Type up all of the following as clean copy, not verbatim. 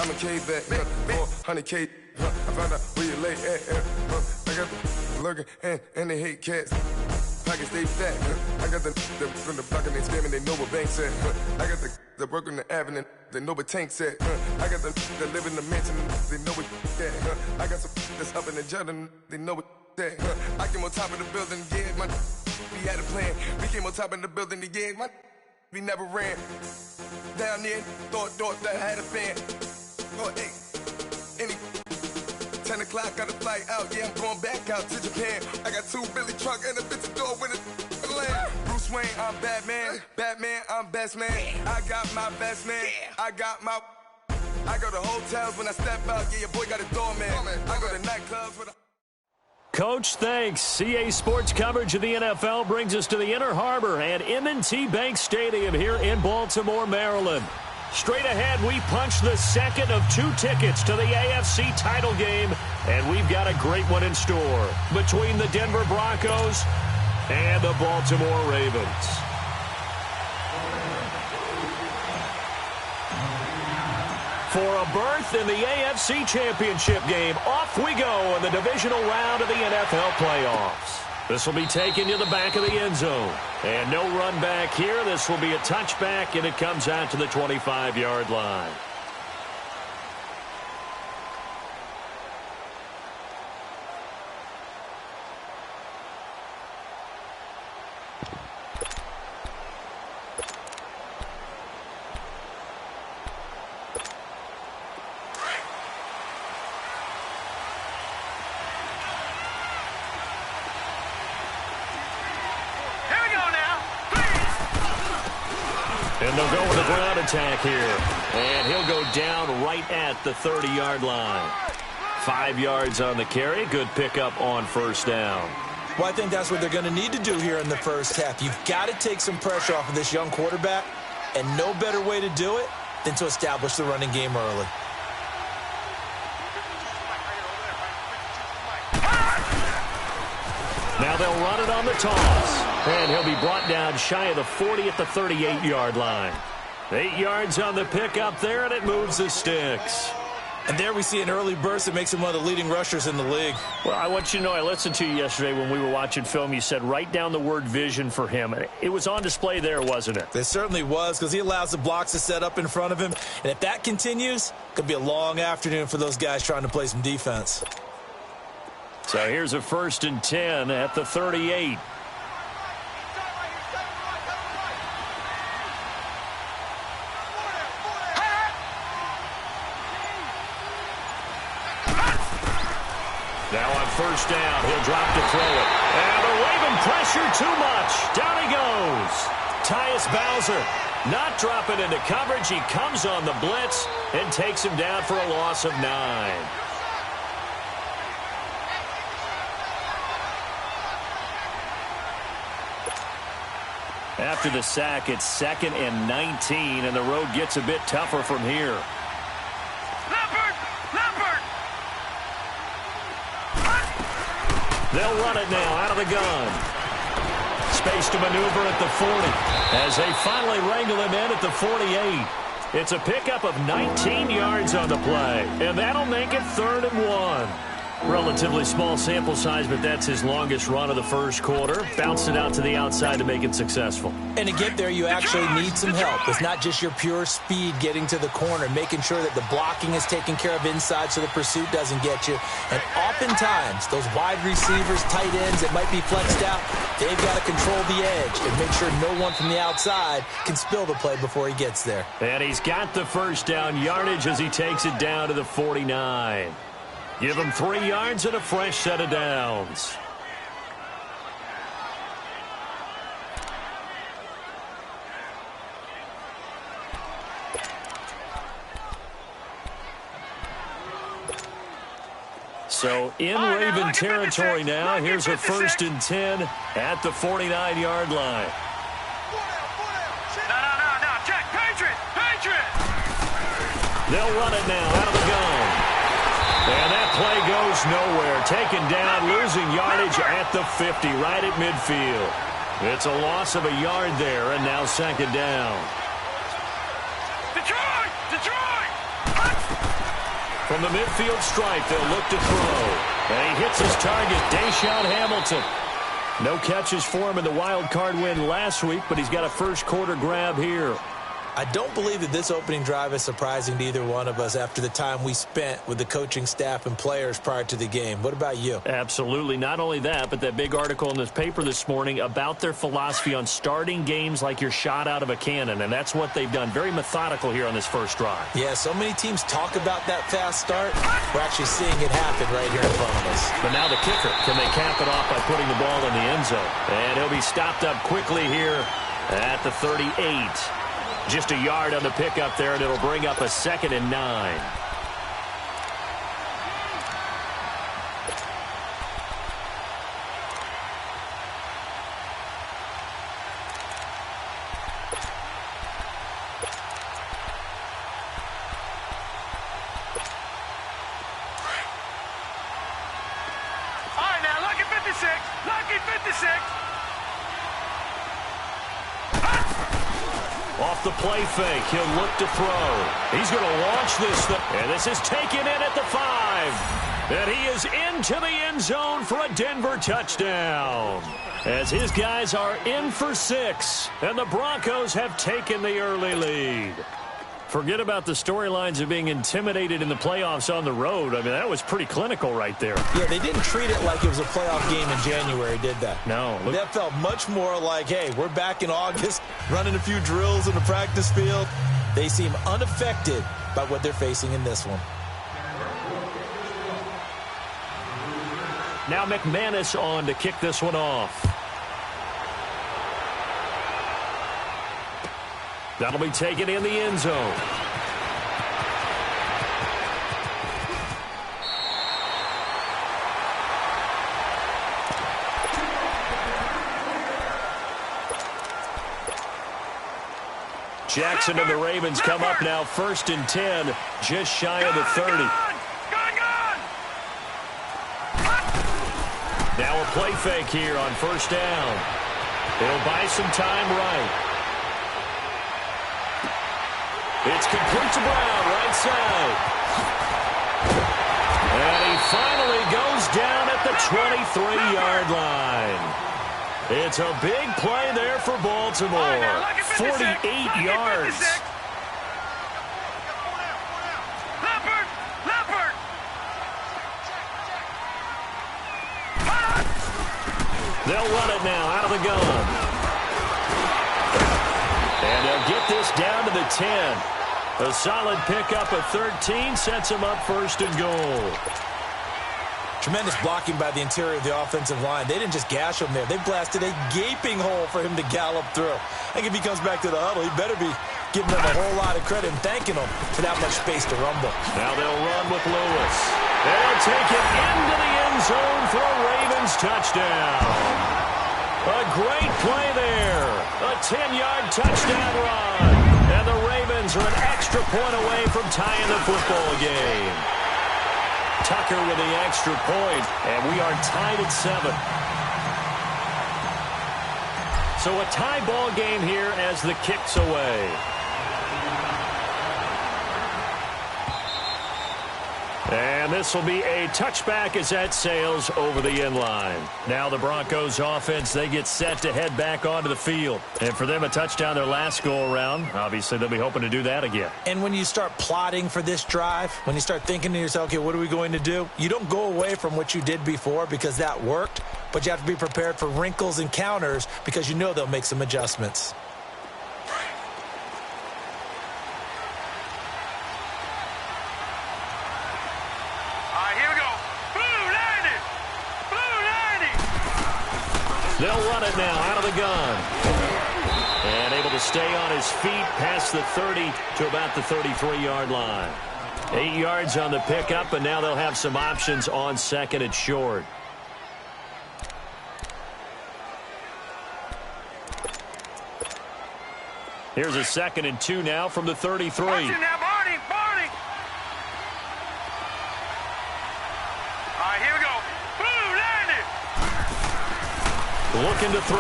Diamond K back, 400K. I found out where you lay at. I got the lurking and they hate cats. Pockets stay fat. I got the from the block and they scamming, they know what banks at. I got the work on the avenue, they know what tanks at. I got the that live in the mansion, they know what that. I got some that's up in the Jordan, they know what that. I came on top of the building, yeah, my we had a plan. We came on top of the building, yeah, my we never ran. Down there, thought that I had a fan. Oh, hey, any 10 o'clock, got a flight out, yeah, I'm going back out to Japan. I got 2 Billy truck and a bitch door with a land. Bruce Wayne, I'm Batman. Batman, I'm best man. I got my best man. I go to hotels when I step out, yeah, your boy got a doorman. I go to nightclubs with a... Coach, thanks. CA Sports coverage of the NFL brings us to the Inner Harbor and M&T Bank Stadium here in Baltimore, Maryland. Straight ahead, we punch the second of 2 tickets to the AFC title game, and we've got a great one in store between the Denver Broncos and the Baltimore Ravens. For a berth in the AFC Championship game, off we go in the divisional round of the NFL playoffs. This will be taken to the back of the end zone. And no run back here. This will be a touchback, and it comes out to the 25-yard line. And they'll go with a ground attack here. And he'll go down right at the 30-yard line. 5 yards on the carry. Good pickup on first down. Well, I think that's what they're going to need to do here in the first half. You've got to take some pressure off of this young quarterback, and no better way to do it than to establish the running game early. Now they'll run it on the toss. And he'll be brought down shy of the 40 at the 38-yard line. 8 yards on the pickup there, and it moves the sticks. And there we see an early burst that makes him one of the leading rushers in the league. Well, I want you to know, I listened to you yesterday when we were watching film. You said write down the word vision for him. It was on display there, wasn't it? It certainly was, because he allows the blocks to set up in front of him. And if that continues, it could be a long afternoon for those guys trying to play some defense. So here's a 1st and 10 at the 38. Now on first down, he'll drop to throw it. And the Raven pressure too much. Down he goes. Tyus Bowser not dropping into coverage. He comes on the blitz and takes him down for a loss of 9. After the sack, it's 2nd and 19, and the road gets a bit tougher from here. They'll run it now out of the gun. Space to maneuver at the 40 as they finally wrangle him in at the 48. It's a pickup of 19 yards on the play, and that'll make it 3rd and 1. Relatively small sample size, but that's his longest run of the first quarter. Bounced it out to the outside to make it successful. And to get there, you actually need some help. It's not just your pure speed getting to the corner, making sure that the blocking is taken care of inside so the pursuit doesn't get you. And oftentimes, those wide receivers, tight ends that might be flexed out, they've got to control the edge and make sure no one from the outside can spill the play before he gets there. And he's got the first down yardage as he takes it down to the 49. Give him 3 yards and a fresh set of downs. So in Raven territory now. Here's a 1st and 10 at the 49-yard line. No. Check. Patriot. They'll run it now out of the gun. And that play goes nowhere. Taken down, losing yardage at the 50, right at midfield. It's a loss of a yard there, and now 2nd down. Detroit! From the midfield stripe, they'll look to throw. And he hits his target, Deshaun Hamilton. No catches for him in the wild card win last week, but he's got a first quarter grab here. I don't believe that this opening drive is surprising to either one of us after the time we spent with the coaching staff and players prior to the game. What about you? Absolutely. Not only that, but that big article in this paper this morning about their philosophy on starting games like you're shot out of a cannon, and that's what they've done. Very methodical here on this first drive. Yeah, so many teams talk about that fast start. We're actually seeing it happen right here in front of us. But now the kicker, can they cap it off by putting the ball in the end zone? And he'll be stopped up quickly here at the 38. Just a yard on the pickup there, and it'll bring up a 2nd and 9. All right, now, lucky 56. Lucky 56. Off the play fake, he'll look to throw. He's going to launch this thing, and this is taken in at the 5. And he is into the end zone for a Denver touchdown. As his guys are in for 6, and the Broncos have taken the early lead. Forget about the storylines of being intimidated in the playoffs on the road. I mean, that was pretty clinical right there. Yeah, they didn't treat it like it was a playoff game in January, did that? No. That felt much more like, hey, we're back in August, running a few drills in the practice field. They seem unaffected by what they're facing in this one. Now McManus on to kick this one off. That'll be taken in the end zone. Jackson and the Ravens come up now 1st and 10, just shy of the 30. Now a play fake here on 1st down. It'll buy some time right. It's complete to Brown, right side. And he finally goes down at the 23-yard line. It's a big play there for Baltimore. 48 yards. They'll run it now out of the gun. And they'll get this down to the 10. A solid pickup of 13 sets them up 1st and goal. Tremendous blocking by the interior of the offensive line. They didn't just gash him there. They blasted a gaping hole for him to gallop through. I think if he comes back to the huddle, he better be giving them a whole lot of credit and thanking them for that much space to rumble. Now they'll run with Lewis. They'll take it into the end zone for a Ravens touchdown. A great play there. A 10-yard touchdown run. And the Ravens are an extra point away from tying the football game. Tucker with the extra point, and we are tied at 7. So a tie ball game here as the kick's away. And this will be a touchback as that sails over the end line. Now the Broncos offense, they get set to head back onto the field. And for them, a touchdown their last go-around. Obviously, they'll be hoping to do that again. And when you start plotting for this drive, when you start thinking to yourself, okay, what are we going to do? You don't go away from what you did before because that worked, but you have to be prepared for wrinkles and counters because you know they'll make some adjustments. They'll run it now out of the gun. And able to stay on his feet past the 30 to about the 33-yard line. 8 yards on the pickup, and now they'll have some options on 2nd and short. Here's a 2nd and 2 now from the 33. Barney. All right, here we go. Looking to throw.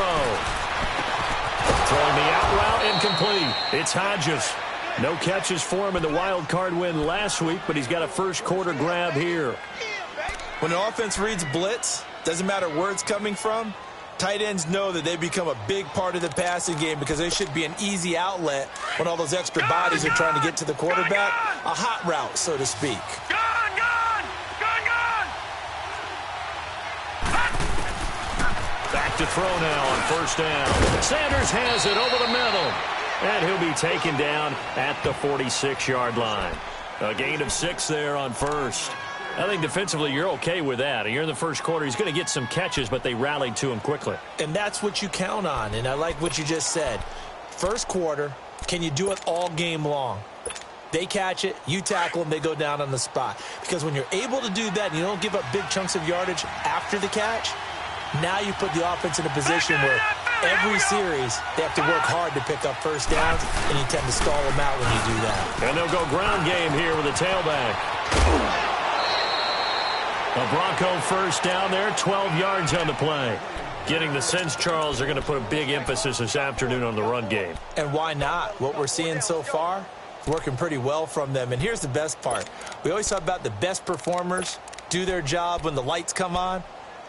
Throwing the out route incomplete. It's Hodges. No catches for him in the wild card win last week, but he's got a first quarter grab here. When an offense reads blitz, doesn't matter where it's coming from, tight ends know that they become a big part of the passing game because they should be an easy outlet when all those extra bodies are trying to get to the quarterback. A hot route, so to speak. Back to throw now on first down. Sanders has it over the middle. And he'll be taken down at the 46-yard line. A gain of 6 there on first. I think defensively you're okay with that. You're in the first quarter. He's going to get some catches, but they rallied to him quickly. And that's what you count on, and I like what you just said. First quarter, can you do it all game long? They catch it, you tackle them, they go down on the spot. Because when you're able to do that and you don't give up big chunks of yardage after the catch, now you put the offense in a position where every series they have to work hard to pick up first downs, and you tend to stall them out when you do that. And they'll go ground game here with a tailback. A Bronco first down there, 12 yards on the play. Getting the sense, Charles, they're going to put a big emphasis this afternoon on the run game. And why not? What we're seeing so far, working pretty well from them. And here's the best part. We always talk about the best performers do their job when the lights come on.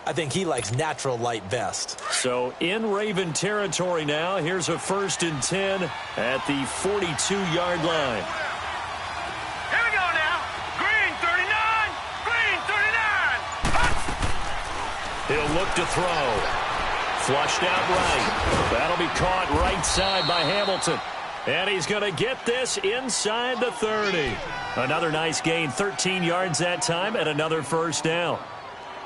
I think he likes natural light best. So in Raven territory now. Here's a 1st and 10 at the 42-yard line. Here we go now. Green 39. Green 39. He'll look to throw. Flushed out right. That'll be caught right side by Hamilton. And he's going to get this inside the 30. Another nice gain, 13 yards that time, and another first down.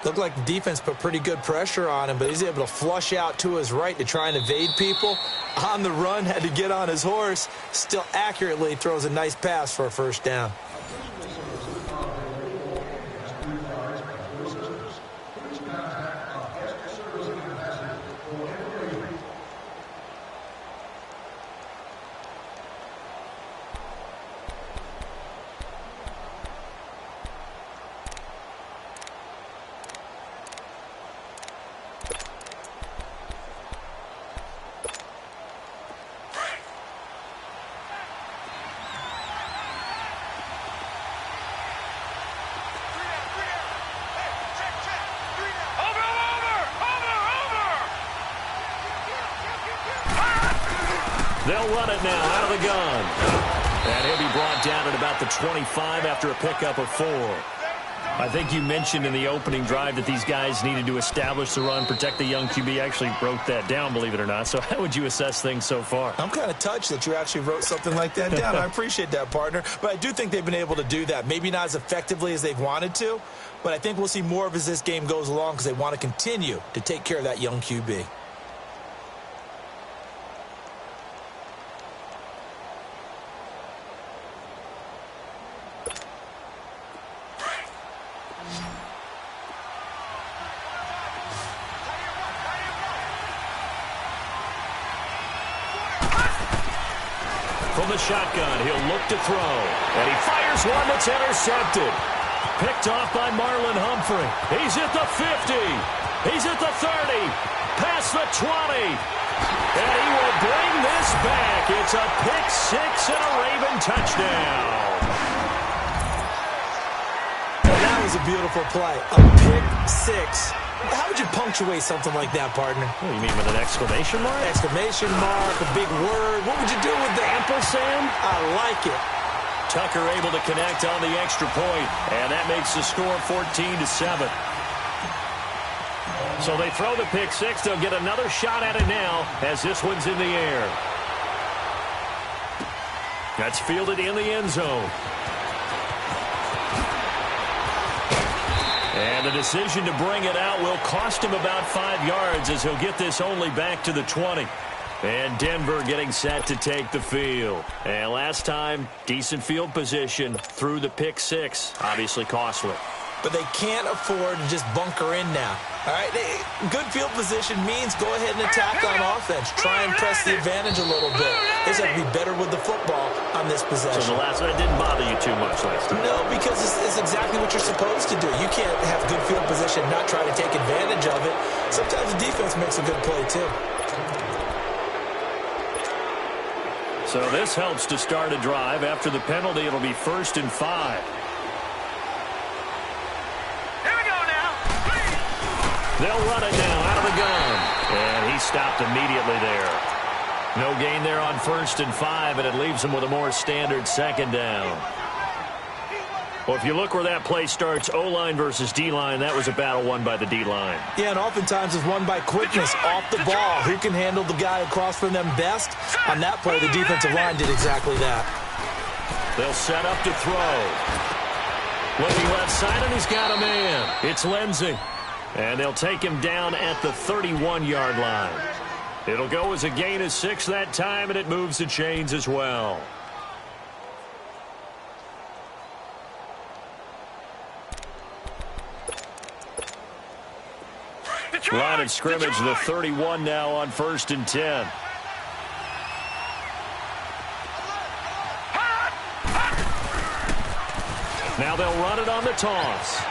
Looked like the defense put pretty good pressure on him, but he's able to flush out to his right to try and evade people. On the run, had to get on his horse. Still accurately throws a nice pass for a first down. They'll run it now out of the gun. And he'll be brought down at about the 25 after a pickup of 4. I think you mentioned in the opening drive that these guys needed to establish the run, protect the young QB. Actually wrote that down, believe it or not. So how would you assess things so far? I'm kind of touched that you actually wrote something like that down. I appreciate that, partner. But I do think they've been able to do that. Maybe not as effectively as they've wanted to, but I think we'll see more of as this game goes along because they want to continue to take care of that young QB. From the shotgun, he'll look to throw. And he fires one that's intercepted. Picked off by Marlon Humphrey. He's at the 50. He's at the 30. Past the 20. And he will bring this back. It's a pick 6 and a Raven touchdown. And that was a beautiful play. A pick 6. How would you punctuate something like that, partner? What do you mean, with an exclamation mark? Exclamation mark, a big word. What would you do with the ampersand? I like it. Tucker able to connect on the extra point, and that makes the score 14-7. So they throw the pick 6. They'll get another shot at it now as this one's in the air. That's fielded in the end zone. And the decision to bring it out will cost him about 5 yards as he'll get this only back to the 20. And Denver getting set to take the field. And last time, decent field position through the pick 6. Obviously costly. But they can't afford to just bunker in now. All right, good field position means go ahead and attack on offense. Try and press the advantage a little bit. They just have to be better with the football on this possession. So the last one didn't bother you too much last time? No, because it's exactly what you're supposed to do. You can't have good field position, not try to take advantage of it. Sometimes the defense makes a good play too. So this helps to start a drive. After the penalty, it'll be 1st and 5. Here we go now. They'll run it now out of the gun. And he stopped immediately there. No gain there on 1st and 5, and it leaves them with a more standard 2nd down. Well, if you look where that play starts, O-line versus D-line, that was a battle won by the D-line. Yeah, and oftentimes it's won by quickness off the ball. Who can handle the guy across from them best? On that play, the defensive line did exactly that. They'll set up to throw. Looking left side, and he's got a man. It's Lindsey. And they'll take him down at the 31-yard line. It'll go as a gain of 6 that time, and it moves the chains as well. Line of scrimmage, the 31 now on 1st and 10. Now they'll run it on the toss.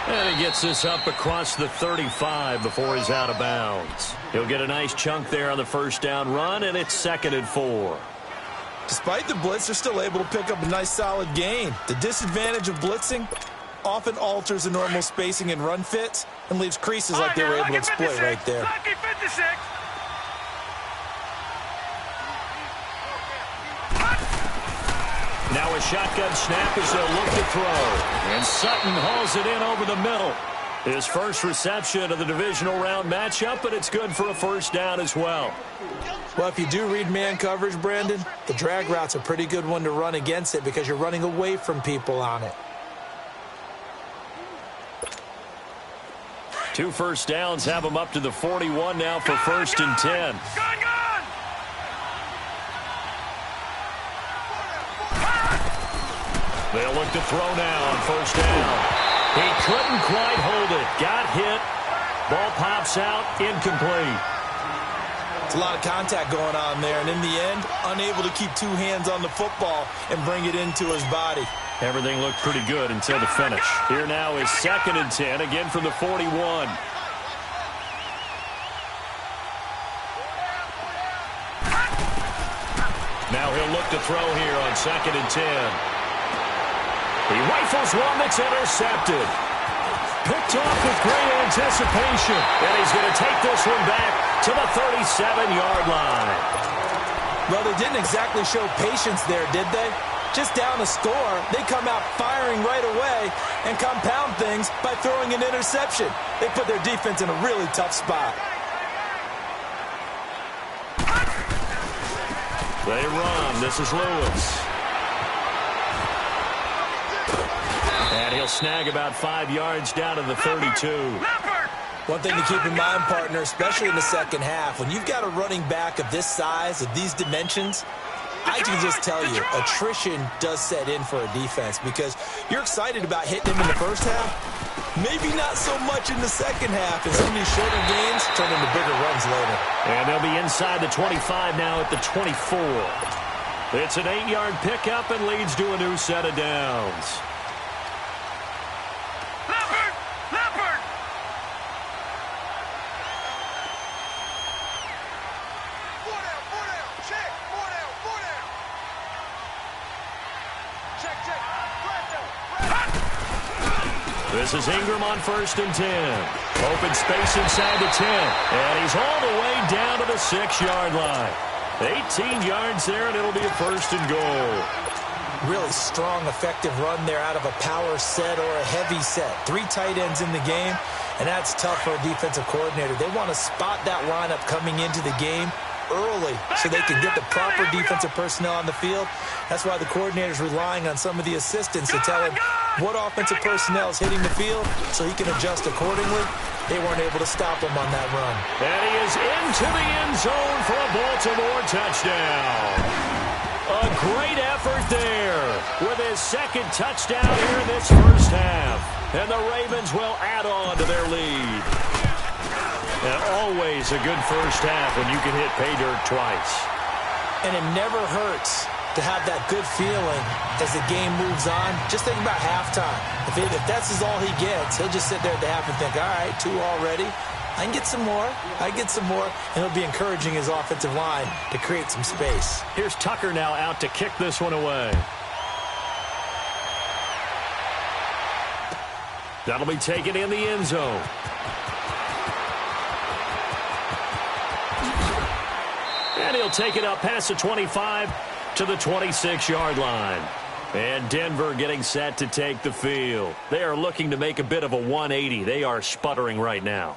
And he gets this up across the 35 before he's out of bounds. He'll get a nice chunk there on the 1st down run, and it's 2nd and 4. Despite the blitz, they're still able to pick up a nice solid gain. The disadvantage of blitzing often alters the normal spacing and run fits and leaves creases like they were able to exploit right there. Now a shotgun snap as they'll look to throw. And Sutton hauls it in over the middle. His first reception of the divisional round matchup, but it's good for a 1st down as well. Well, if you do read man coverage, Brandon, the drag route's a pretty good one to run against it because you're running away from people on it. 2 first downs have him up to the 41 now for 1st and 10. They'll look to throw now on 1st down. He couldn't quite hold it. Got hit. Ball pops out. Incomplete. It's a lot of contact going on there, and in the end, unable to keep 2 hands on the football and bring it into his body. Everything looked pretty good until the finish. Here now is 2nd and 10, again from the 41. Now he'll look to throw here on 2nd and 10. He rifles one that's intercepted. Picked off with great anticipation. And he's going to take this one back to the 37-yard line. Well, they didn't exactly show patience there, did they? Just down a score, they come out firing right away and compound things by throwing an interception. They put their defense in a really tough spot. They run. This is Lewis. And he'll snag about 5 yards down to the 32. One thing to keep in mind, partner, especially in the second half, when you've got a running back of this size, of these dimensions, I can just tell you, attrition does set in for a defense because you're excited about hitting him in the first half, maybe not so much in the second half, and some of these shorter gains turn into bigger runs later. And they'll be inside the 25 now at the 24. It's an 8-yard pickup and leads to a new set of downs. This is Ingram on 1st and 10. Open space inside the 10. And he's all the way down to the 6-yard line. 18 yards there, and it'll be a 1st and goal. Really strong, effective run there out of a power set or a heavy set. 3 tight ends in the game, and that's tough for a defensive coordinator. They want to spot that lineup coming into the game early so they can get the proper defensive personnel on the field. That's why the coordinator's relying on some of the assistants to tell him what offensive personnel is hitting the field so he can adjust accordingly. They weren't able to stop him on that run. And he is into the end zone for a Baltimore touchdown. A great effort there with his 2nd touchdown here in this first half. And the Ravens will add on to their lead. And always a good first half when you can hit pay dirt twice. And it never hurts to have that good feeling as the game moves on. Just think about halftime. If that's all he gets, he'll just sit there at the half and think, all right, 2 already. I can get some more. And it'll be encouraging his offensive line to create some space. Here's Tucker now out to kick this one away. That'll be taken in the end zone. And he'll take it up past the 25 to the 26-yard line. And Denver getting set to take the field. They are looking to make a bit of a 180. They are sputtering right now.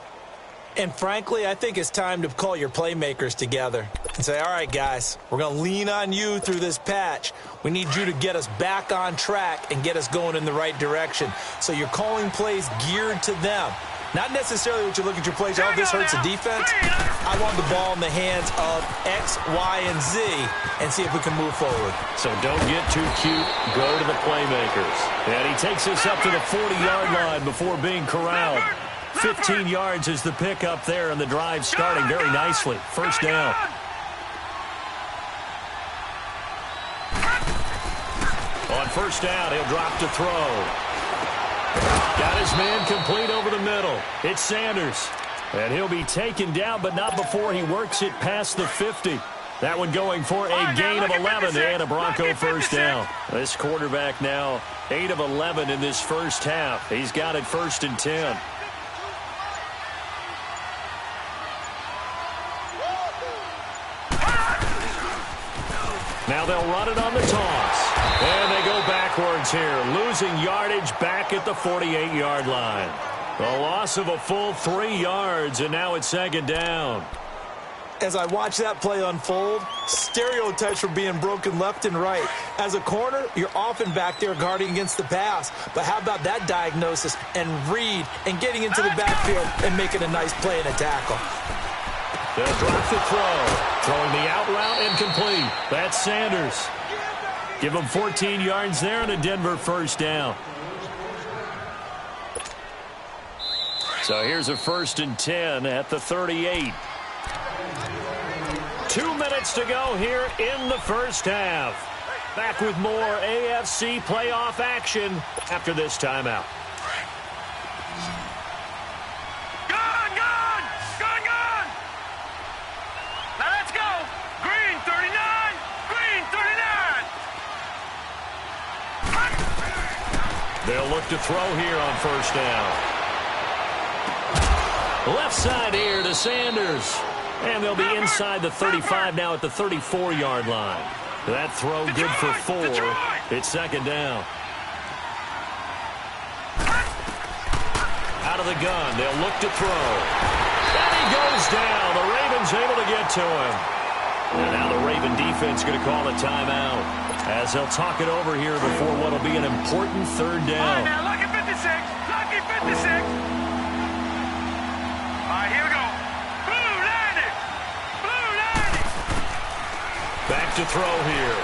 And frankly, I think it's time to call your playmakers together and say, all right, guys, we're going to lean on you through this patch. We need you to get us back on track and get us going in the right direction. So you're calling plays geared to them. Not necessarily what you look at your plays, oh, this hurts the defense. I want the ball in the hands of X, Y, and Z and see if we can move forward. So don't get too cute. Go to the playmakers. And he takes us up to the 40-yard line before being corralled. 15 yards is the pickup there, and the drive starting very nicely. First down. On first down, he'll drop to throw. Got his man complete over the middle. It's Sanders. And he'll be taken down, but not before he works it past the 50. That one going for a gain of 11 and a Bronco first down. This quarterback now 8 of 11 in this first half. He's got it 1st and 10. Now they'll run it on the toss. And they go backwards here, losing yardage back at the 48-yard line. A loss of a full 3 yards, and now it's 2nd down. As I watch that play unfold, stereotypes were being broken left and right. As a corner, you're often back there guarding against the pass. But how about that diagnosis and read and getting into the backfield and making a nice play and a tackle? They'll drop the throw. Throwing the out route incomplete. That's Sanders. Give him 14 yards there and a Denver first down. So here's a 1st and 10 at the 38. 2 minutes to go here in the first half. Back with more AFC playoff action after this timeout. Now let's go. Green 39. Green 39. They'll look to throw here on first down. Left side here to Sanders. And they'll be inside the 35 now at the 34-yard line. That throw good for 4. It's 2nd down. Out of the gun. They'll look to throw. And he goes down. The Ravens able to get to him. And now the Raven defense going to call a timeout as they'll talk it over here before what will be an important 3rd down. All right, now, lucky 56. Lucky 56. All right, here we go. Blue landing. Blue landing. Back to throw here.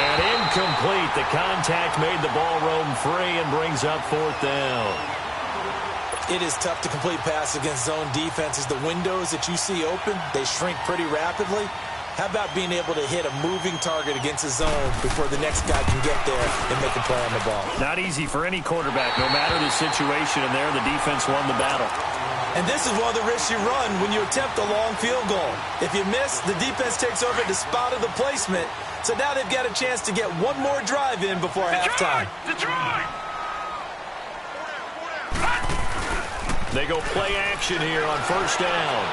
And incomplete. The contact made the ball roam free and brings up 4th down. It is tough to complete passes against zone defenses. The windows that you see open, they shrink pretty rapidly. How about being able to hit a moving target against a zone before the next guy can get there and make a play on the ball? Not easy for any quarterback, no matter the situation, and there the defense won the battle. And this is one of the risks you run when you attempt a long field goal. If you miss, the defense takes over at the spot of the placement. So now they've got a chance to get one more drive in before halftime. Detroit! They go play action here on first down.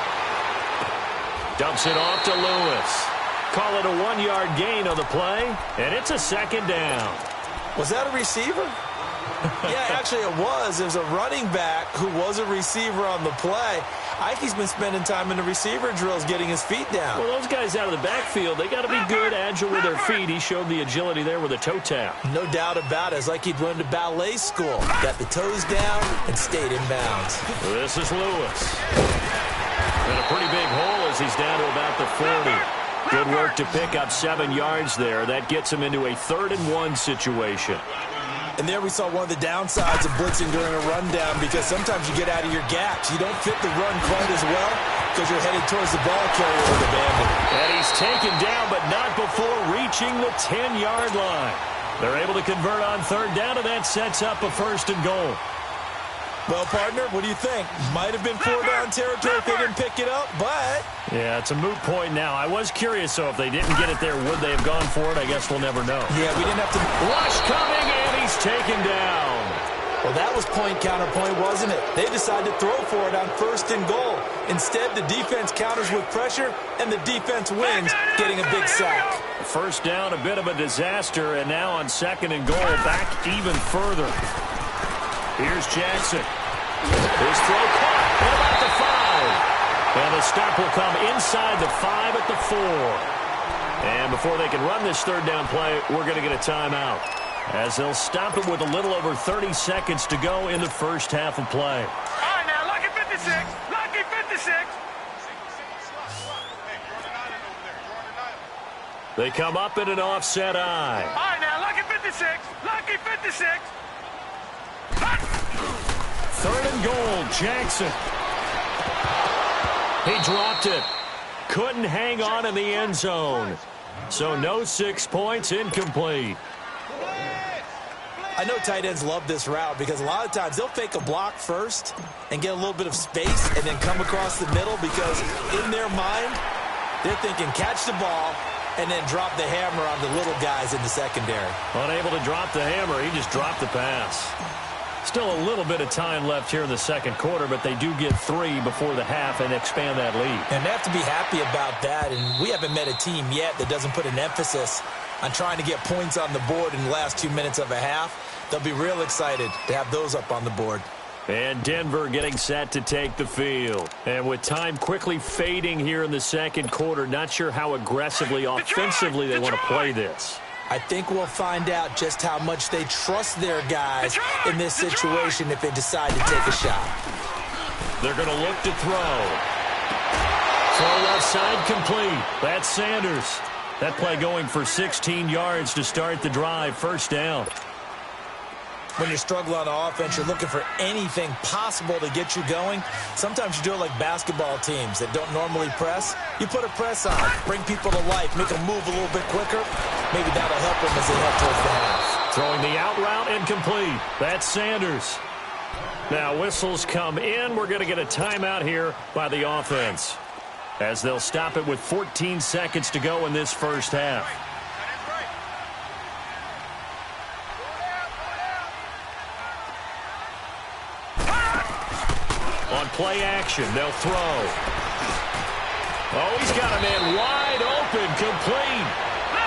Dumps it off to Lewis. Call it a 1-yard gain on the play, and it's a 2nd down. Was that a receiver? Yeah, actually it was. There's a running back who was a receiver on the play. Ike's been spending time in the receiver drills getting his feet down. Well, those guys out of the backfield, they got to be good, agile with their feet. He showed the agility there with a toe tap. No doubt about it. It's like he'd went to ballet school. Got the toes down and stayed in bounds. This is Lewis. And a pretty big hole as he's down to about the 40. Good work to pick up 7 yards there. That gets him into a 3rd and 1 situation. And there we saw one of the downsides of blitzing during a rundown, because sometimes you get out of your gaps. You don't fit the run quite as well because you're headed towards the ball carrier with abandon. And he's taken down, but not before reaching the 10-yard line. They're able to convert on 3rd down, and that sets up a 1st and goal. Well, partner, what do you think? Might have been 4-down territory if they didn't pick it up, but... Yeah, it's a moot point now. I was curious, so if they didn't get it there, would they have gone for it? I guess we'll never know. Yeah, we didn't have to... Rush coming, and he's taken down. Well, that was point-counterpoint, wasn't it? They decided to throw for it on 1st and goal. Instead, the defense counters with pressure, and the defense wins, getting a big sack. First down, a bit of a disaster, and now on 2nd and goal, back even further. Here's Jackson. His throw caught at about the 5. And the stop will come inside the 5 at the 4. And before they can run this 3rd down play, we're going to get a timeout, as they'll stop it with a little over 30 seconds to go in the first half of play. All right, now, lucky 56. Lucky 56. They come up in an offset eye. All right, now, lucky 56. Lucky 56. 3rd and goal, Jackson. He dropped it. Couldn't hang on in the end zone. So no 6 points, incomplete. I know tight ends love this route because a lot of times they'll fake a block first and get a little bit of space and then come across the middle because in their mind, they're thinking catch the ball and then drop the hammer on the little guys in the secondary. Unable to drop the hammer, he just dropped the pass. Still a little bit of time left here in the 2nd quarter, but they do get 3 before the half and expand that lead. And they have to be happy about that, and we haven't met a team yet that doesn't put an emphasis on trying to get points on the board in the last 2 minutes of a half. They'll be real excited to have those up on the board. And Denver getting set to take the field. And with time quickly fading here in the 2nd quarter, not sure how aggressively, offensively they want to play this. I think we'll find out just how much they trust their guys in this situation if they decide to take a shot. They're going to look to throw. Throw left side complete. That's Sanders. That play going for 16 yards to start the drive. 1st down. When you struggle on offense, you're looking for anything possible to get you going. Sometimes you do it like basketball teams that don't normally press. You put a press on, bring people to life, make them move a little bit quicker. Maybe that'll help them as they head towards the half. Throwing the out route incomplete. That's Sanders. Now whistles come in. We're going to get a timeout here by the offense, as they'll stop it with 14 seconds to go in this first half. On play action, they'll throw. Oh, he's got a man wide open, complete.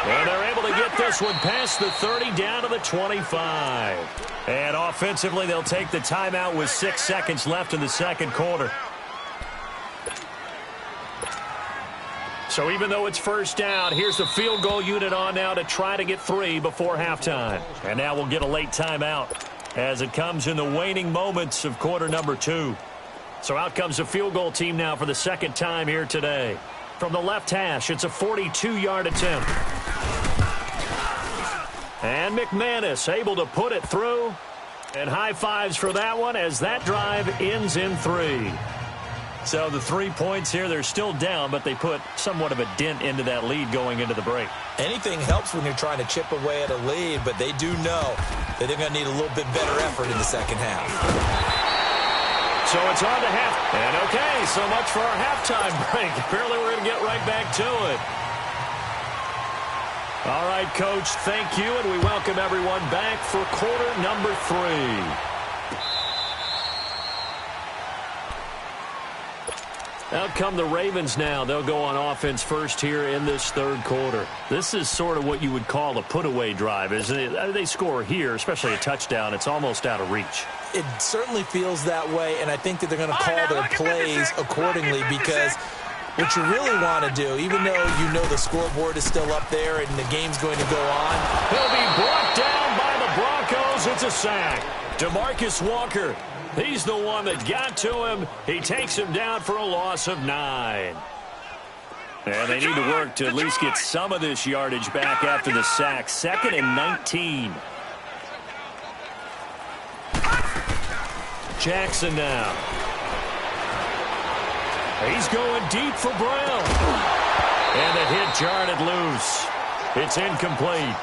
And they're able to get this one past the 30 down to the 25. And offensively, they'll take the timeout with 6 seconds left in the 2nd quarter. So even though it's 1st down, here's the field goal unit on now to try to get 3 before halftime. And now we'll get a late timeout as it comes in the waning moments of quarter number 2. So out comes the field goal team now for the 2nd time here today. From the left hash, it's a 42-yard attempt. And McManus able to put it through. And high fives for that one as that drive ends in 3. So the 3 points here, they're still down, but they put somewhat of a dent into that lead going into the break. Anything helps when you're trying to chip away at a lead, but they do know that they're going to need a little bit better effort in the 2nd half. So it's on to half. And okay, so much for our halftime break. Apparently we're going to get right back to it. All right, Coach, thank you, and we welcome everyone back for quarter number 3. Out come the Ravens now. They'll go on offense first here in this 3rd quarter. This is sort of what you would call a put-away drive, isn't it? They score here, especially a touchdown. It's almost out of reach. It certainly feels that way, and I think that they're going to call their plays accordingly because what you really want to do, even though you know the scoreboard is still up there and the game's going to go on. He'll be brought down by the Broncos. It's a sack. DeMarcus Walker. He's the one that got to him. He takes him down for a loss of 9. And they need to work to at least get some of this yardage back after the sack. 2nd and 19. Jackson now. He's going deep for Brown. And the hit jarred it loose. It's incomplete.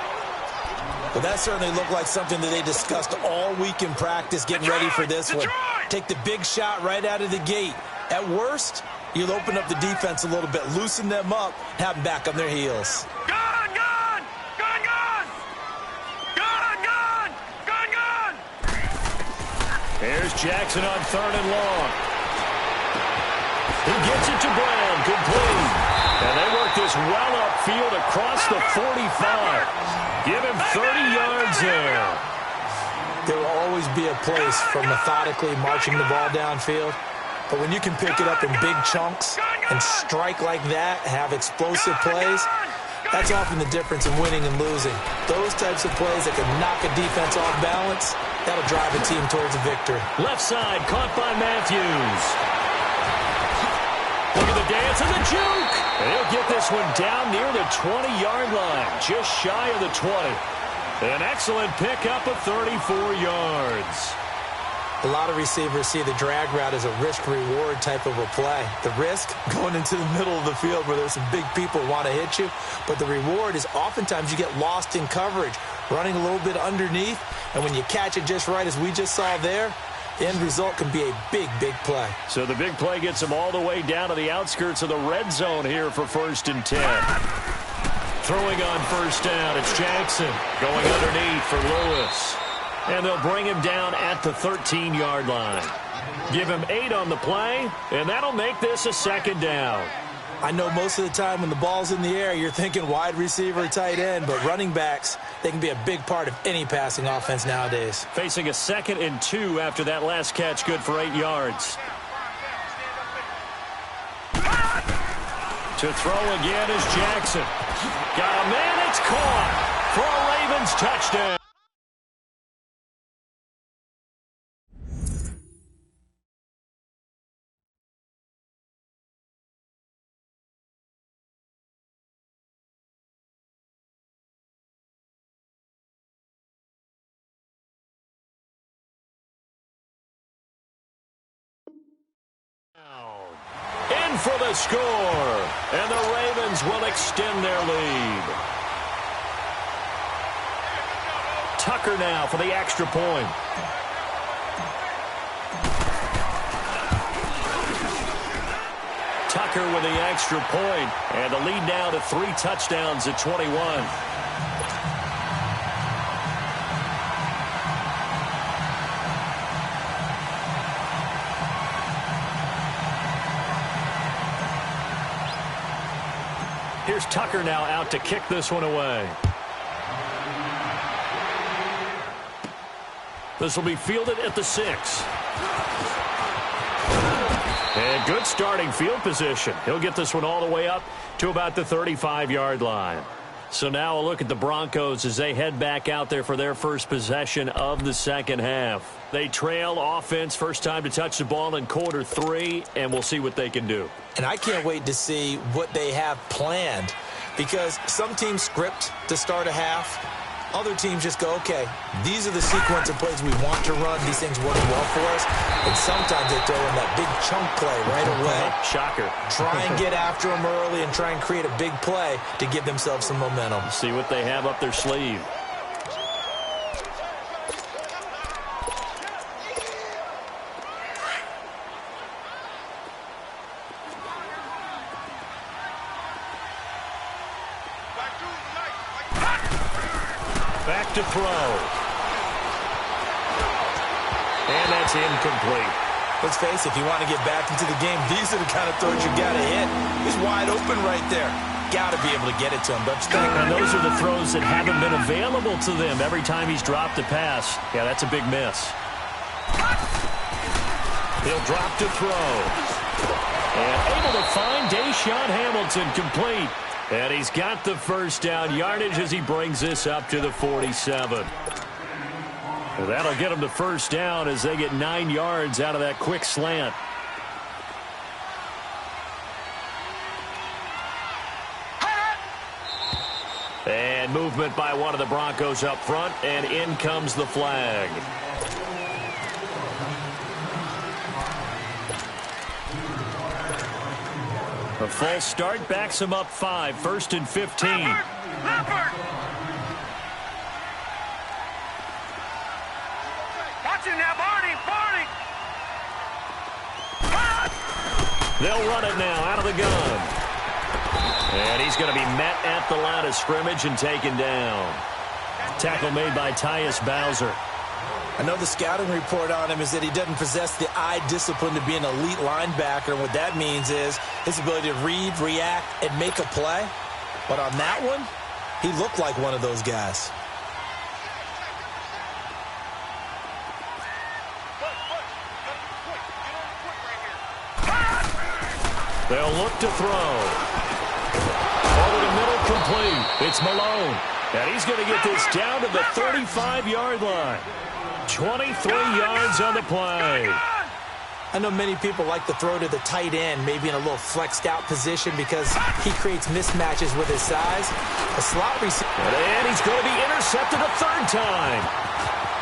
Well, that certainly looked like something that they discussed all week in practice, getting ready for this one. Take the big shot right out of the gate. At worst, you'll open up the defense a little bit, loosen them up, have them back on their heels. Gun, gun! Gun, gun! Gun, gun! Gun, gun! Here's Jackson on 3rd and long. He gets it to Brown, complete. And they work this well upfield across the 45. Give him 30 yards there. There will always be a place for methodically marching the ball downfield. But when you can pick it up in big chunks and strike like that, have explosive plays, that's often the difference in winning and losing. Those types of plays that can knock a defense off balance, that'll drive a team towards a victory. Left side, caught by Matthews. Look at the dance and the juke. And he'll get this one down near the 20-yard line, just shy of the 20. An excellent pickup of 34 yards. A lot of receivers see the drag route as a risk-reward type of a play. The risk, going into the middle of the field where there's some big people who want to hit you. But the reward is oftentimes you get lost in coverage, running a little bit underneath. And when you catch it just right, as we just saw there, the end result can be a big, big play. So the big play gets him all the way down to the outskirts of the red zone here for 1st and 10. Throwing on 1st down, it's Jackson going underneath for Lewis. And they'll bring him down at the 13-yard line. Give him 8 on the play, and that'll make this a 2nd down. I know most of the time when the ball's in the air, you're thinking wide receiver, tight end, but running backs, they can be a big part of any passing offense nowadays. Facing a 2nd and 2 after that last catch, good for 8 yards. To throw again is Jackson. Got a man, it's caught for a Ravens touchdown. In for the score, and the Ravens will extend their lead. Tucker now for the extra point. Tucker with the extra point, and the lead now to 3 touchdowns at 21. Here's Tucker now out to kick this one away. This will be fielded at the 6. And good starting field position. He'll get this one all the way up to about the 35-yard line. So now a look at the Broncos as they head back out there for their first possession of the 2nd half. They trail offense, first time to touch the ball in quarter 3, and we'll see what they can do. And I can't wait to see what they have planned, because some teams script to start a half. Other teams just go, okay, these are the sequence of plays we want to run. These things work well for us. And sometimes they throw in that big chunk play right away. Shocker. Try and get after them early and try and create a big play to give themselves some momentum. See what they have up their sleeve. Back to throw. And that's incomplete. Let's face it, if you want to get back into the game, these are the kind of throws you got to hit. He's wide open right there. Got to be able to get it to him, don't you think? And those are the throws that haven't been available to them every time he's dropped a pass. Yeah, that's a big miss. He'll drop to throw. And able to find Deshaun Hamilton complete. And he's got the first down yardage as he brings this up to the 47. And that'll get him the first down as they get 9 yards out of that quick slant. And movement by one of the Broncos up front, and in comes the flag. A false start backs him up 5, 1st and 15. Leopard! got you now, Barney. They'll run it now out of the gun. And he's going to be met at the line of scrimmage and taken down. Tackle made by Tyus Bowser. I know the scouting report on him is that he doesn't possess the eye discipline to be an elite linebacker. And what that means is his ability to read, react, and make a play. But on that one, he looked like one of those guys. They'll look to throw. Over the middle, complete. It's Malone. And he's going to get this down to the 35-yard line. 23 yards on the play. I know many people like to throw to the tight end, maybe in a little flexed out position because he creates mismatches with his size. A slot receiver. And he's going to be intercepted a third time.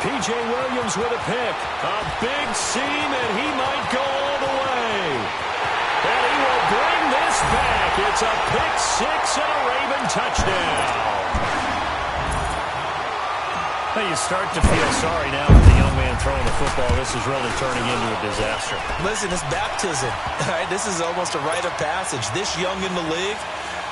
P.J. Williams with a pick. A big seam, and he might go all the way. And he will bring this back. It's a pick six and a Raven touchdown. Well, you start to feel sorry now for the young man throwing the football. This is really turning into a disaster. Listen, it's baptism. All right, this is almost a rite of passage. This young in the league,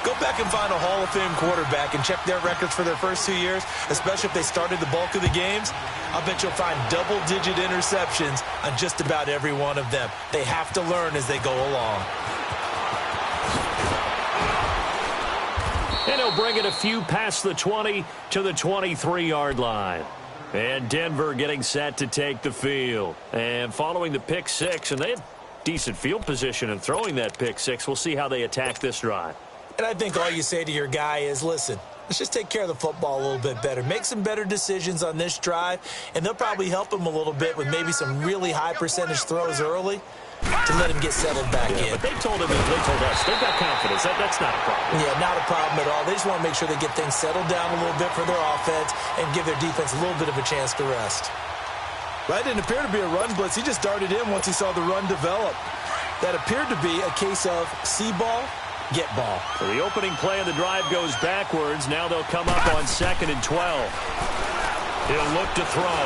go back and find a Hall of Fame quarterback and check their records for their first 2 years, especially if they started the bulk of the games. I bet you'll find double-digit interceptions on just about every one of them. They have to learn as they go along. And he'll bring it a few past the 20 to the 23-yard line. And Denver getting set to take the field. And following the pick six, and they had decent field position in throwing that pick six. We'll see how they attack this drive. And I think all you say to your guy is, listen, let's just take care of the football a little bit better. Make some better decisions on this drive, and they'll probably help him a little bit with maybe some really high percentage throws early to let him get settled back in. But they told us they've got confidence. That's not a problem. Yeah, not a problem at all. They just want to make sure they get things settled down a little bit for their offense and give their defense a little bit of a chance to rest. That didn't appear to be a run blitz. He just darted in once he saw the run develop. That appeared to be a case of see ball, get ball. So the opening play of the drive goes backwards. Now they'll come up on 2nd and 12. He'll look to throw.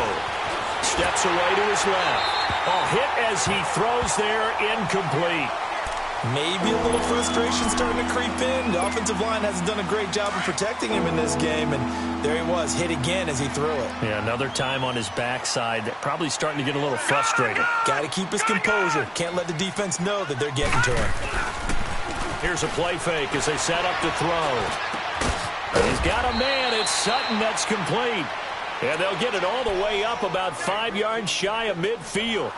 Steps away to his left. Hit as he throws there, incomplete. Maybe a little frustration starting to creep in. The offensive line hasn't done a great job of protecting him in this game, and there he was, hit again as he threw it. Yeah, another time on his backside, probably starting to get a little frustrated. Got to keep his composure. Can't let the defense know that they're getting to him. Here's a play fake as they set up to throw. He's got a man. It's Sutton that's complete. And they'll get it all the way up about 5 yards shy of midfield.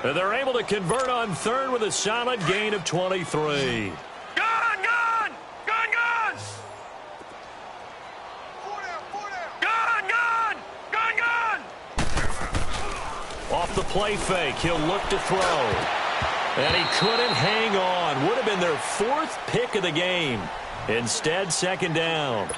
And they're able to convert on third with a solid gain of 23. Gun! Gun! Gun! Gun! Gun! Gun! Gun! Gun! Off the play fake, he'll look to throw. And he couldn't hang on. Would have been their 4th pick of the game. Instead, 2nd down.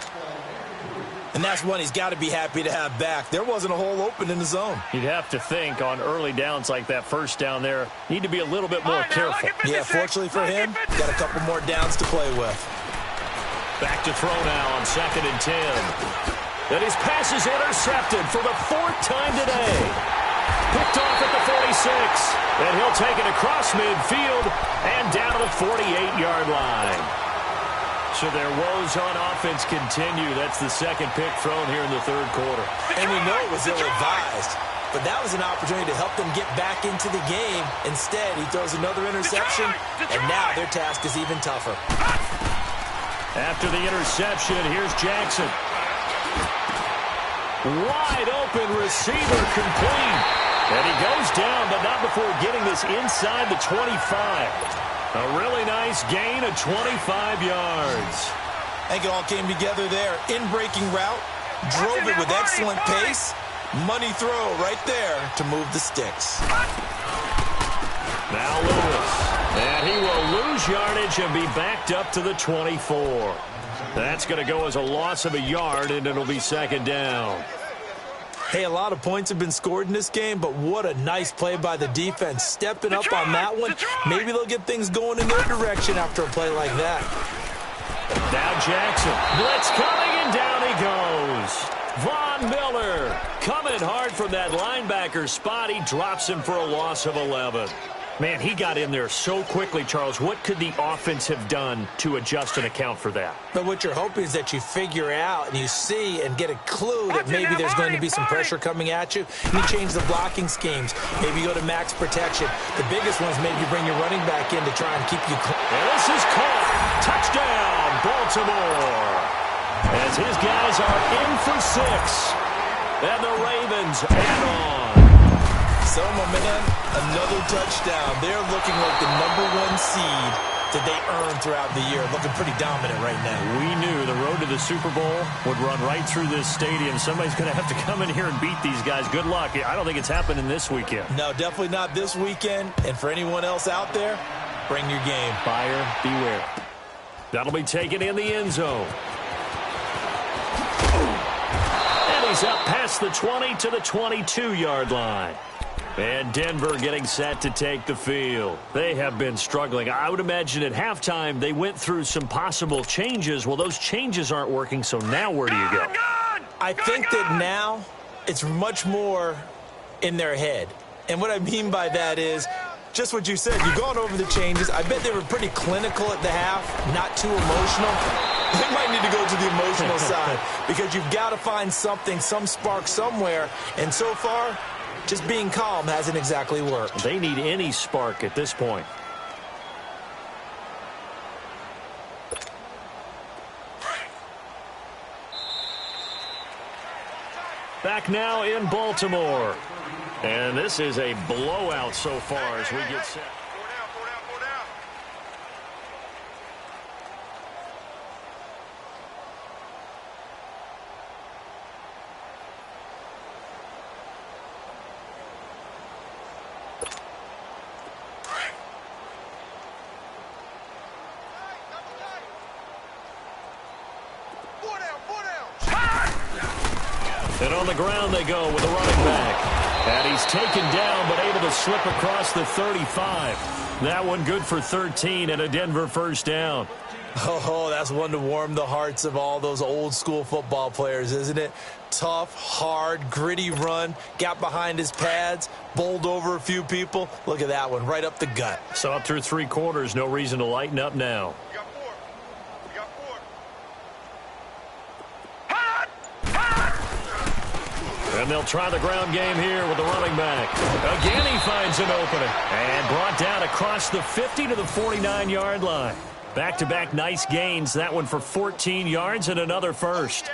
And that's one he's got to be happy to have back. There wasn't a hole open in the zone. You'd have to think on early downs like that first down there, need to be a little bit more careful. Yeah, fortunately for him, got a couple more downs to play with. Back to throw now on 2nd and 10. And his pass is intercepted for the 4th time today. Picked off at the 46. And he'll take it across midfield and down to the 48-yard line. So their woes on offense continue. That's the 2nd pick thrown here in the 3rd quarter. And we know it was ill-advised, but that was an opportunity to help them get back into the game. Instead, he throws another interception, and now their task is even tougher. After the interception, here's Jackson. Wide open receiver complete. And he goes down, but not before getting this inside the 25. A really nice gain of 25 yards. I think it all came together there. In-breaking route, drove it with excellent pace. Money throw right there to move the sticks. Now Lewis. And he will lose yardage and be backed up to the 24. That's going to go as a loss of a yard, and it'll be 2nd down. Hey, a lot of points have been scored in this game, but what a nice play by the defense. Stepping up on that one. Maybe they'll get things going in their direction after a play like that. Now Jackson. Blitz coming, and down he goes. Von Miller. Coming hard from that linebacker spot. He drops him for a loss of 11. Man, he got in there so quickly, Charles. What could the offense have done to adjust and account for that? But what you're hoping is that you figure out and you see and get a clue that maybe there's going to be some pressure coming at you. And you change the blocking schemes. Maybe you go to max protection. The biggest one is maybe you bring your running back in to try and keep you clean. And this is caught. Touchdown, Baltimore. As his guys are in for 6. And the Ravens add on. So, my man, another touchdown. They're looking like the #1 seed that they earned throughout the year. Looking pretty dominant right now. We knew the road to the Super Bowl would run right through this stadium. Somebody's going to have to come in here and beat these guys. Good luck. I don't think it's happening this weekend. No, definitely not this weekend. And for anyone else out there, bring your game. Buyer beware. That'll be taken in the end zone. And he's up past the 20 to the 22-yard line. And Denver getting set to take the field. They have been struggling. I would imagine at halftime they went through some possible changes. Well, those changes aren't working, so now where do you go? I think that now it's much more in their head. And what I mean by that is just what you said. You've gone over the changes. I bet they were pretty clinical at the half, not too emotional. They might need to go to the emotional side because you've got to find something, some spark somewhere. And so far, just being calm hasn't exactly worked. They need any spark at this point. Back now in Baltimore. And this is a blowout so far as we get set. And on the ground they go with a running back. And he's taken down but able to slip across the 35. That one good for 13 and a Denver first down. Oh, that's one to warm the hearts of all those old school football players, isn't it? Tough, hard, gritty run. Got behind his pads, bowled over a few people. Look at that one, right up the gut. So up through 3 quarters, no reason to lighten up now. And they'll try the ground game here with the running back. Again, he finds an opening. And brought down across the 50 to the 49-yard line. Back-to-back nice gains. That one for 14 yards and another first.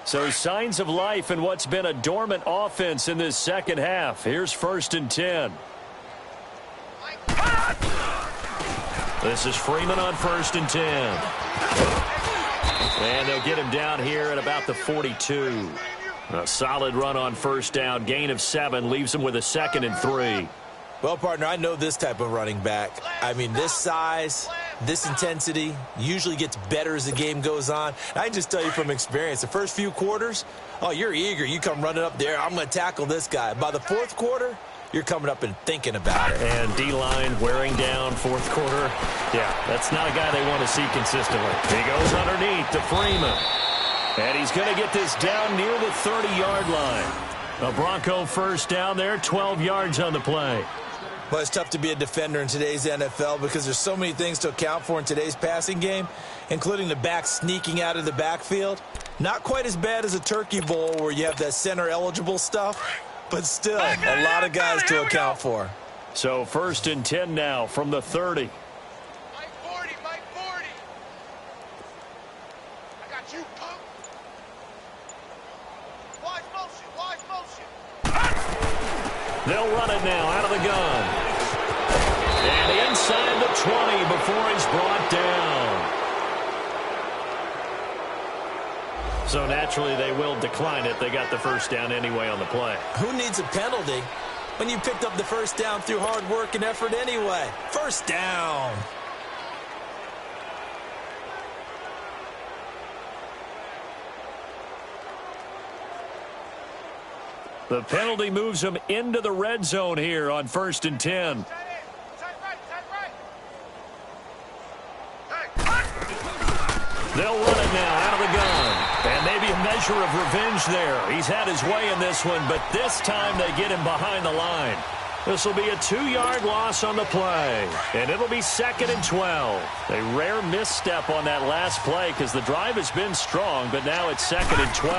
So signs of life in what's been a dormant offense in this second half. Here's 1st and 10. This is Freeman on 1st and 10. And they'll get him down here at about the 42. A solid run on 1st down. Gain of 7 leaves him with a 2nd and 3. Well, partner, I know this type of running back. I mean, this size, this intensity usually gets better as the game goes on. I can just tell you from experience, the first few quarters, oh, you're eager. You come running up there, I'm going to tackle this guy. By the 4th quarter, you're coming up and thinking about it. And D-line wearing down 4th quarter. Yeah, that's not a guy they want to see consistently. He goes underneath to Freeman. And he's going to get this down near the 30-yard line. A Bronco first down there, 12 yards on the play. Well, it's tough to be a defender in today's NFL because there's so many things to account for in today's passing game, including the back sneaking out of the backfield. Not quite as bad as a turkey bowl where you have that center-eligible stuff, but still a lot of guys to account for. So 1st and 10 now from the 30. Mike 40, Mike 40. I got you, punk. Wide motion. They'll run it now out of the gun. And inside the 20 before he's brought down. So naturally they will decline it. They got the first down anyway on the play. Who needs a penalty when you picked up the first down through hard work and effort anyway? First down. The penalty moves them into the red zone here on 1st and 10. Tight right. They'll run it now out of the gun. And maybe a measure of revenge there. He's had his way in this one, but this time they get him behind the line. This will be a 2-yard loss on the play, and it'll be 2nd and 12. A rare misstep on that last play because the drive has been strong, but now it's 2nd and 12.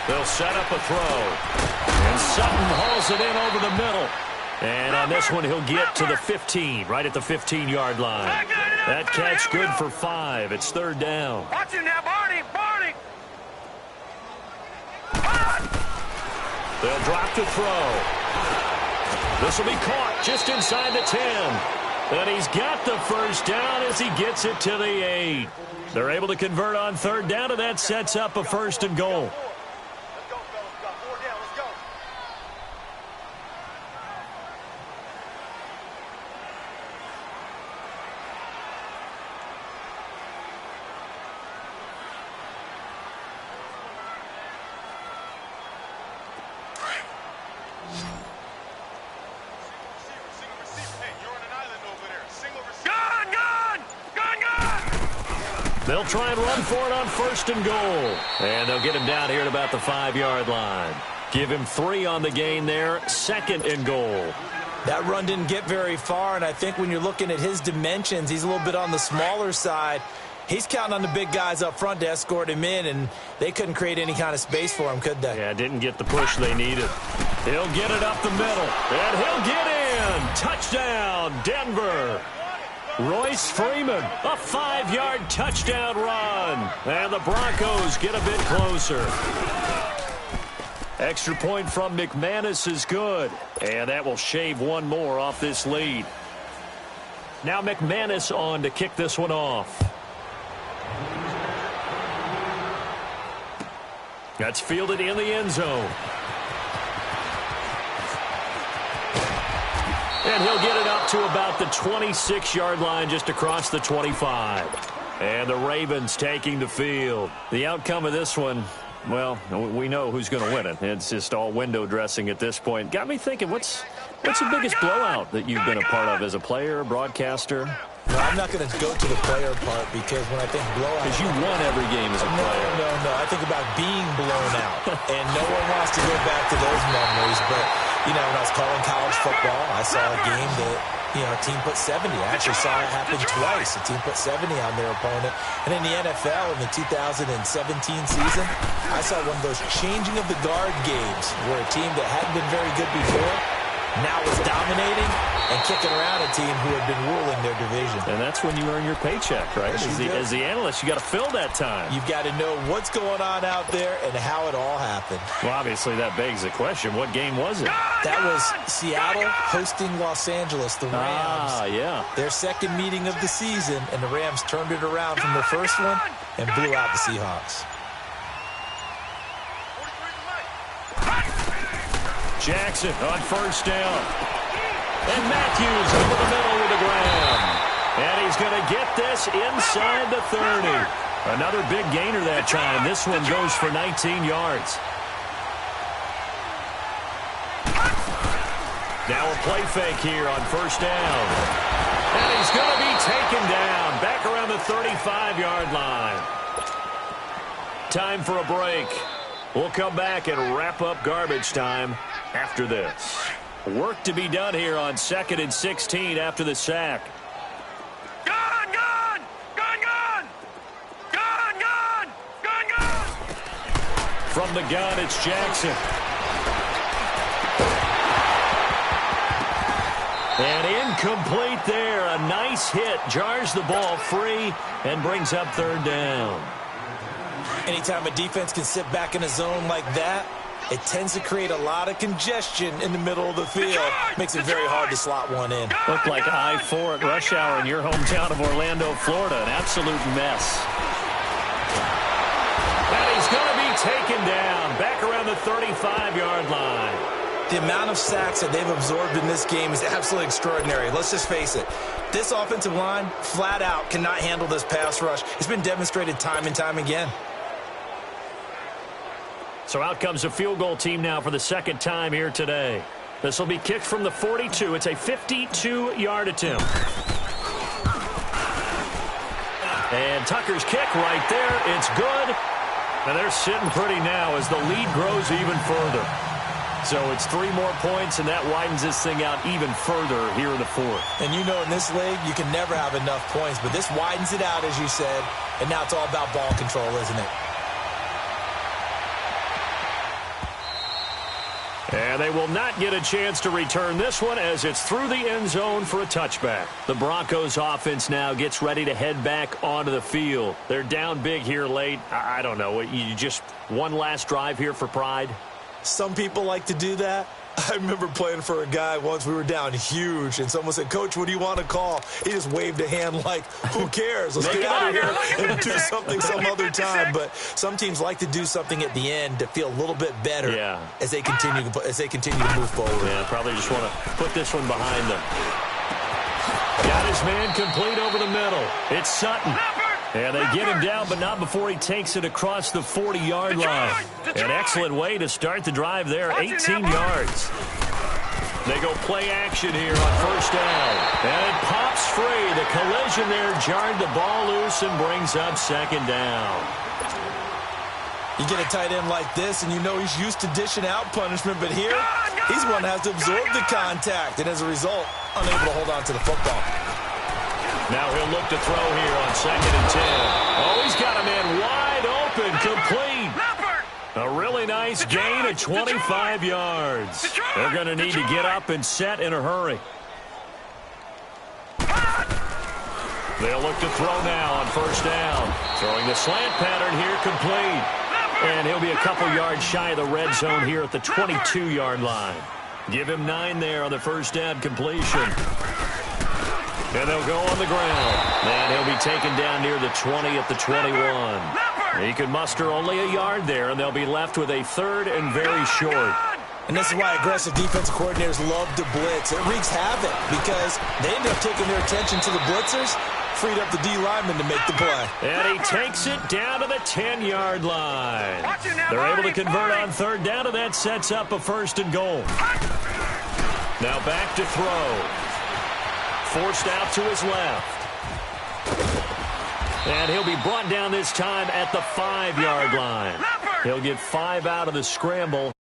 They'll set up a throw, and Sutton hauls it in over the middle. And on this one, he'll get to the 15, right at the 15-yard line. That catch good for 5. It's 3rd down. Watch him now, Barney! Barney! They'll drop to throw. This will be caught just inside the 10. And he's got the first down as he gets it to the 8. They're able to convert on 3rd down, and that sets up a 1st and goal. Let's go, fellas. We got 4 down. Let's go. They'll try and run for it on 1st and goal. And they'll get him down here at about the 5-yard line. Give him 3 on the gain there. 2nd and goal. That run didn't get very far, and I think when you're looking at his dimensions, he's a little bit on the smaller side. He's counting on the big guys up front to escort him in, and they couldn't create any kind of space for him, could they? Yeah, didn't get the push they needed. He'll get it up the middle, and he'll get in. Touchdown, Denver. Royce Freeman, a 5-yard touchdown run. And the Broncos get a bit closer. Extra point from McManus is good. And that will shave one more off this lead. Now McManus on to kick this one off. That's fielded in the end zone. And he'll get it up to about the 26-yard line just across the 25. And the Ravens taking the field. The outcome of this one, well, we know who's going to win it. It's just all window dressing at this point. Got me thinking, what's the biggest blowout that you've been a part of as a player, broadcaster? No, I'm not going to go to the player part because when I think blowout... Because you won every game as a player. No. I think about being blown out. And no one wants to go back to those memories. But, you know, when I was calling college football, I saw a game that, you know, a team put 70. I actually saw it happen twice. A team put 70 on their opponent. And in the NFL, in the 2017 season, I saw one of those changing of the guard games where a team that hadn't been very good before now was dominating and kicking around a team who had been ruling their division. And that's when you earn your paycheck, right? As the analyst, you got to fill that time. You've got to know what's going on out there and how it all happened. Well, obviously, that begs the question, what game was it? That was Seattle hosting Los Angeles, the Rams. Yeah. Their second meeting of the season, and the Rams turned it around from the first one and blew out the Seahawks. Jackson on 1st down. And Matthews over the middle with the grab. And he's going to get this inside the 30. Another big gainer that time. This one goes for 19 yards. Now a play fake here on 1st down. And he's going to be taken down back around the 35-yard line. Time for a break. We'll come back and wrap up garbage time after this. Work to be done here on 2nd and 16 after the sack. Gun, gun! Gun, gun! Gun, gun! Gun, gun! From the gun, it's Jackson. And incomplete there. A nice hit. Jars the ball free and brings up 3rd down. Anytime a defense can sit back in a zone like that, it tends to create a lot of congestion in the middle of the field. Makes it very hard to slot one in. Looked like I-4 at rush hour in your hometown of Orlando, Florida. An absolute mess. And he's going to be taken down back around the 35-yard line. The amount of sacks that they've absorbed in this game is absolutely extraordinary. Let's just face it. This offensive line, flat out, cannot handle this pass rush. It's been demonstrated time and time again. So out comes a field goal team now for the 2nd time here today. This will be kicked from the 42. It's a 52-yard attempt. And Tucker's kick right there. It's good. And they're sitting pretty now as the lead grows even further. So it's 3 more points, and that widens this thing out even further here in the fourth. And you know in this league, you can never have enough points, but this widens it out, as you said, and now it's all about ball control, isn't it? And they will not get a chance to return this one as it's through the end zone for a touchback. The Broncos offense now gets ready to head back onto the field. They're down big here late. I don't know. You just one last drive here for pride? Some people like to do that. I remember playing for a guy once. We were down huge, and someone said, "Coach, what do you want to call?" He just waved a hand like, who cares? Let's get out of here and do something some other time. But some teams like to do something at the end to feel a little bit better as they continue to move forward. Yeah, probably just want to put this one behind them. Got his man complete over the middle. It's Sutton. And they get him down, but not before he takes it across the 40-yard line. An excellent way to start the drive there, 18 yards. They go play action here on first down. And it pops free. The collision there jarred the ball loose and brings up second down. You get a tight end like this, and you know he's used to dishing out punishment, but here, he's the one that has to absorb the contact, and as a result, unable to hold on to the football. Now he'll look to throw here on 2nd and 10. Oh, he's got a man wide open, complete. A really nice gain of 25 yards. They're going to need to get up and set in a hurry. They'll look to throw now on first down. Throwing the slant pattern here, complete. And he'll be a couple yards shy of the red zone here at the 22-yard line. Give him 9 there on the first down completion. And they'll go on the ground. And he'll be taken down near the 20 at the 21. He can muster only a yard there, and they'll be left with a 3rd and very short. And this is why aggressive defensive coordinators love to blitz. It wreaks havoc because they end up taking their attention to the blitzers, freed up the D lineman to make the play. And he takes it down to the 10-yard line. They're able to convert on 3rd down, and that sets up a 1st and goal. Now back to throw. Forced out to his left. And he'll be brought down this time at the 5-yard line. He'll get 5 out of the scramble.